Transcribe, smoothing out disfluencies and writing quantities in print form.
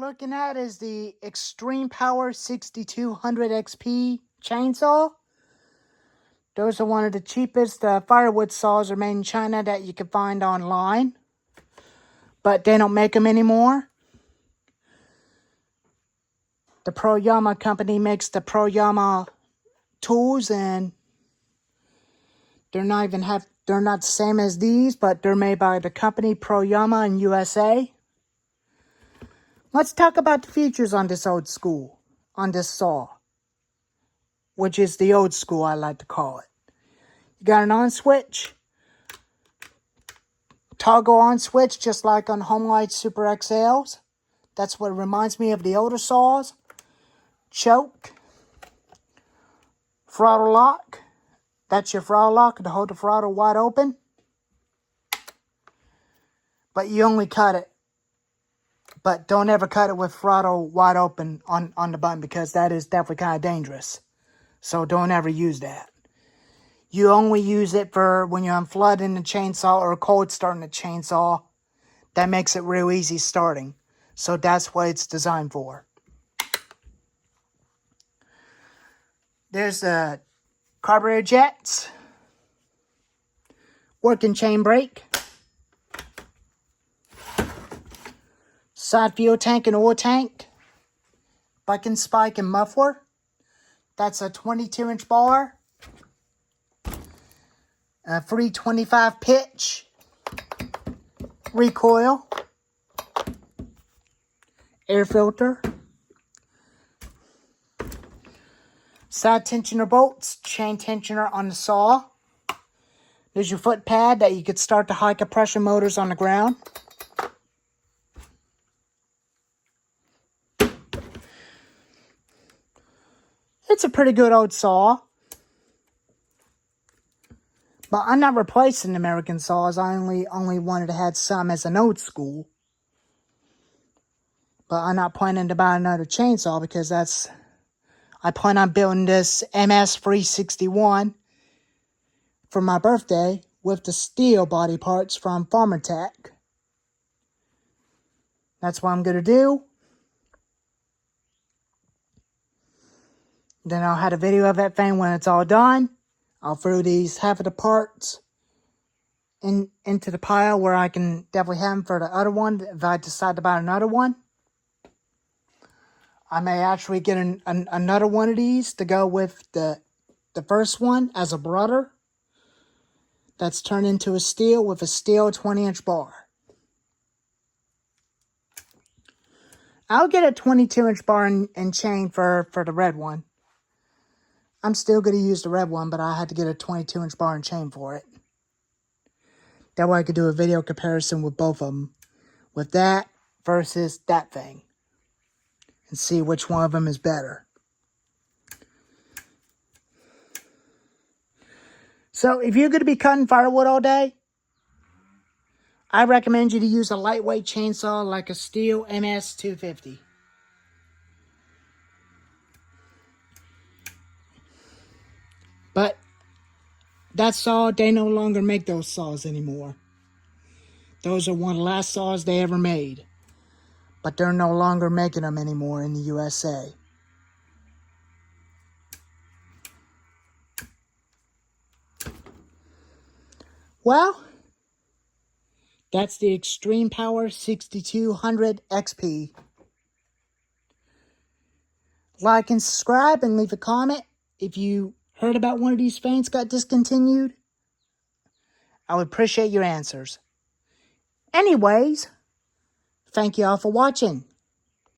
looking at is the Extreme Power 6200 XP chainsaw. Those are one of the cheapest firewood saws are made in China that you can find online. But they don't make them anymore. The Pro Yama company makes the Pro Yama tools, and they're not the same as these, but they're made by the company Pro Yama in USA. Let's talk about the features on this saw, which is the old school, I like to call it. You got an on switch, toggle on switch, just like on Homelight Super XLs. That's what reminds me of the older saws. Choke, throttle lock. That's your throttle lock to hold the throttle wide open. But you only cut it. But don't ever cut it with throttle wide open on the button, because that is definitely kind of dangerous. So don't ever use that. You only use it for when you're unflooding the chainsaw or cold starting the chainsaw. That makes it real easy starting. So that's what it's designed for. There's the carburetor jets, working chain brake, side fuel tank and oil tank, bucking spike and muffler. That's a 22-inch bar, a 325 pitch, recoil, air filter, side tensioner bolts, chain tensioner on the saw. There's your foot pad that you could start the high compression motors on the ground. It's a pretty good old saw. But I'm not replacing American saws. I only wanted to have some as an old school. But I'm not planning to buy another chainsaw, because I plan on building this MS361 for my birthday with the steel body parts from Farmer Tech. That's what I'm going to do. Then I'll have a video of that thing when it's all done. I'll throw these half of the parts into the pile where I can definitely have them for the other one if I decide to buy another one. I may actually get another one of these to go with the first one as a brother. That's turned into a steel with a steel 20-inch bar. I'll get a 22-inch bar and chain for the red one. I'm still going to use the red one, but I had to get a 22-inch bar and chain for it. That way I could do a video comparison with both of them. With that versus that thing. And see which one of them is better. So if you're going to be cutting firewood all day, I recommend you to use a lightweight chainsaw like a Stihl MS250. But that saw, they no longer make those saws anymore. Those are one of the last saws they ever made. But they're no longer making them anymore in the USA. Well, that's the Extreme Power 6200 XP. Like and subscribe and leave a comment if you heard about one of these things got discontinued. I would appreciate your answers. Anyways, thank you all for watching.